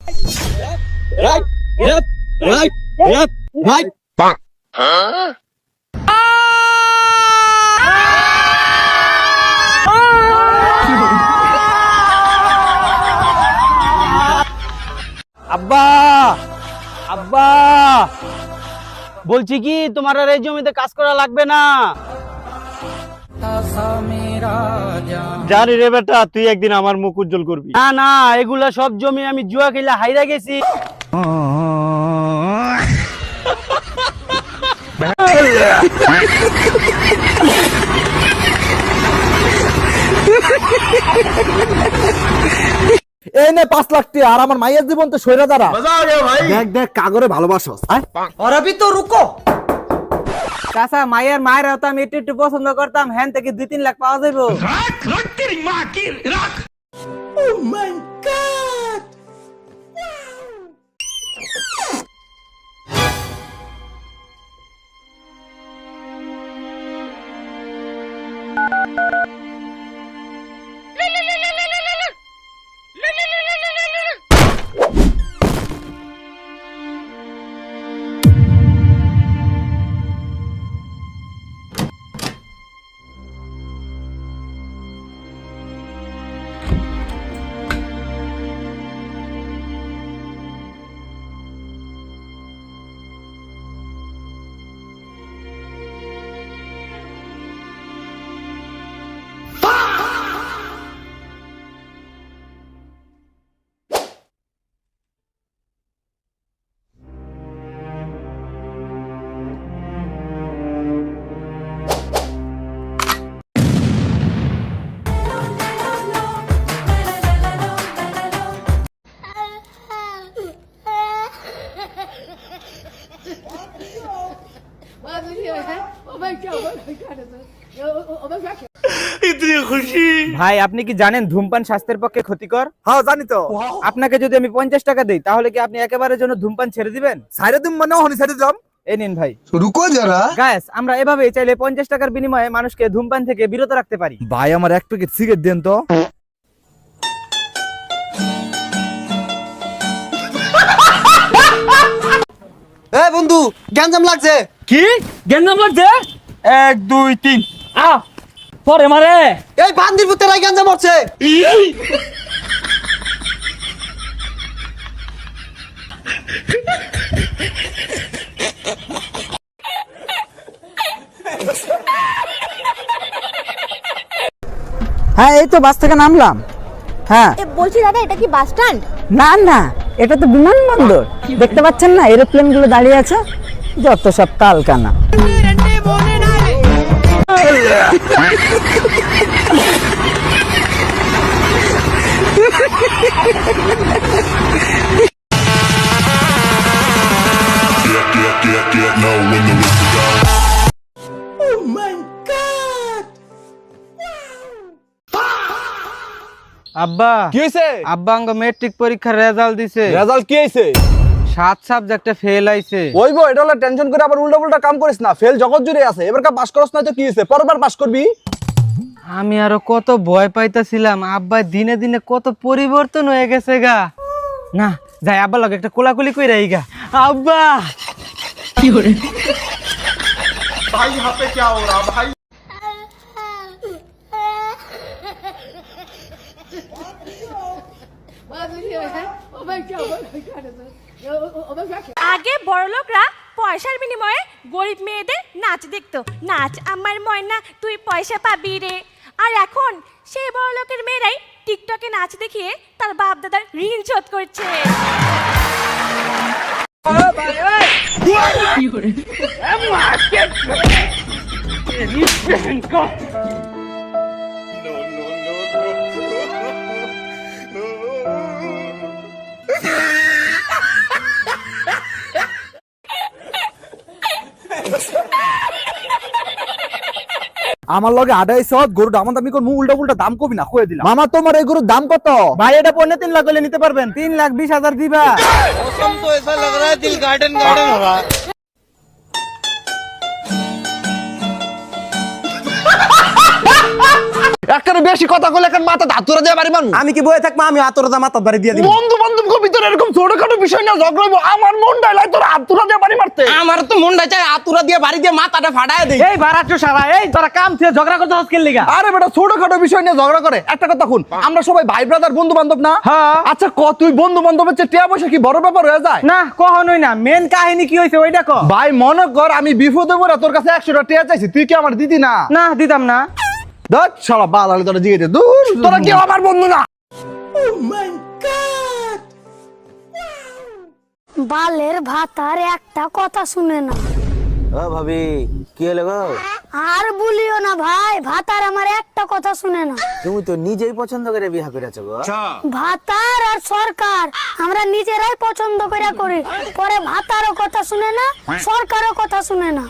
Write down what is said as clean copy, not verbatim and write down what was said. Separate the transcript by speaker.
Speaker 1: Right. Yep. Right. Yep. Right.
Speaker 2: আব্বা আব্বা বলছি কি তোমার আর এই জমিতে কাজ করা লাগবে না। জানি রে বেটা, তুই একদিন আমার মুখ উজ্জ্বল করবি। না না, এগুলা সব জমি আমি জুয়া খেলে হাইরা গেছি।
Speaker 3: এই নে 5 লাখ টাকা আর আমার মায়ের জীবন তো সইরা দাঁড়া। দেখ দেখ কাগরে ভালোবাসস।
Speaker 4: और अभी तो रुको চাচা, মায়ের তো আমি একটু পছন্দ করতাম, হ্যান থেকে 2-3 লাখ পাওয়া যাইবো। ভাই, আপনি কি জানেন ধূমপান স্বাস্থ্যের পক্ষে ক্ষতিকর?
Speaker 3: হ্যাঁ জানি তো।
Speaker 4: আপনাকে যদি আমি 50 টাকা দেই তাহলে কি আপনি একেবারের জন্য ধূমপান ছেড়ে দিবেন?
Speaker 3: সাইরে দিম মানে হনি সাইরে যাম।
Speaker 4: এই নিন ভাই।
Speaker 3: রুকো যারা।
Speaker 4: গাইস, আমরা এভাবেই চাইলে 50 টাকার বিনিময়ে মানুষকে ধূমপান থেকে বিরত রাখতে পারি।
Speaker 3: ভাই আমার এক প্যাকেট সিগারেট দেন তো। এ বন্ধু, গ্যাঞ্জাম লাগছে।
Speaker 2: কি গেন্দাম লাগছে? 1 2 3 আ পরে মারে।
Speaker 3: এই বান্দির পুতেরাই গ্যাঞ্জাম হচ্ছে।
Speaker 4: হ্যাঁ, এই তো বাস থেকে নামলাম। হ্যাঁ,
Speaker 5: বলছি দাদা, এটা কি বাস স্ট্যান্ড?
Speaker 4: না না, এটা তো বিমানবন্দর। দেখতে পাচ্ছেন না এরোপ্লেন গুলো দাঁড়িয়ে আছে, যত সব কালকানা। আব্বা
Speaker 3: কি হইছে?
Speaker 4: আব্বা আঙ্গ মেট্রিক পরীক্ষার রেজাল্ট দিছে।
Speaker 3: রেজাল্ট কি হইছে?
Speaker 4: 7 সাবজেক্টে ফেল আইছে।
Speaker 3: ওইবো, এটা হলো টেনশন করে আবার উল্টা পুল্টা কাম করিস না। ফেল জগৎ জুড়ে আছে, এবার কা পাস করস না তো কি হইছে? পরবার পাস করবি।
Speaker 4: আমি আরো কত ভয় পাইতাছিলাম, আব্বা দিনে দিনে কত পরিবর্তন হয়ে গেছে গা। না যাই, আব্বার লগে একটা কোলাকুলি কইরা আই গা। আব্বা কি করে
Speaker 3: ভাই হাতে কি ওরা ভাই?
Speaker 5: আগে বড়লোকরা পয়সার বিনিময়ে গরিব মেয়েদের নাচ দেখতো, নাচ আমার ময়না তুই পয়সা পাবি রে। আর এখন সেই বড়লোকের মেয়েরাই টিকটকে নাচ দেখিয়ে তার বাপ দাদার ঋণ শোধ করছে।
Speaker 3: আমার লগে আড়াই সৎ গরু দাম দামি কোন উল্টা পুল্টা দাম কবি না কয়ে দিলাম। মামা তোমার এই গরুর দাম কত?
Speaker 4: ভাই, এটা 3.5 লাখ হলে নিতে পারবেন। 3,20,000 দিবা।
Speaker 1: मौसम तो ऐसा लग रहा है दिल गार्डन गार्डन हो रहा है।
Speaker 3: একটারে বেশি কথা কইলে এখন মাথা ধাতুরা দিয়ে বাড়ি মারমু।
Speaker 4: আমি কি বয়ে থাকবো? আমি আতরদা মাথা বাড়ি দিয়ে দিব।
Speaker 3: বন্ধু বান্ধব ভিতরে এরকম ছোট বিষয় নিয়ে ঝগড়া হইবো আমার মনটা লাই তোর আতুরা দিয়ে বাড়ি মারতে
Speaker 4: আমার তো মনটা চায় আতুরা দিয়ে বাড়ি দিয়ে মাথাটা ফাটায় দেই। এই বারাটো সারা এই তোরা কাম থেকে ঝগড়া করতে হসকেল লিগা।
Speaker 3: আরে বেটা ছোটখাটো বিষয় নিয়ে ঝগড়া করে একটা কথা শুন আমরা সবাই ভাই ব্রাদার বন্ধু বান্ধব না
Speaker 4: হ্যাঁ।
Speaker 3: আচ্ছা ক তুই বন্ধু বান্ধবের চেয়ে টিয়া পয়সা কি বড় ব্যাপার হয়ে যায়
Speaker 4: না কখনোই না, মেন কাহিনী কি হইছে ওইটা ক।
Speaker 3: ভাই মনে কর আমি বিপদে পড়ে তোর কাছে 100 টাকা টিয়া চাইছি তুই কি আমার দিদি না
Speaker 4: না দিতাম না।
Speaker 3: দেখ শালা বাল তোরা জিগে দে দূর তোরা কি আমার বন্ধু না
Speaker 6: বালের ভাতার একটা কথা শুনে না।
Speaker 1: ও ভাবি কি হলো গো?
Speaker 6: আর বলিও না ভাই, ভাতার আমার একটা কথা শুনে না।
Speaker 1: তুমি তো নিজেই পছন্দ করে বিয়ে করেছো গো।
Speaker 6: ভাতার আর সরকার আমরা নিজেরাই পছন্দ করে করি, পরে ভাতারও কথা শুনে না, সরকারও কথা শুনে না।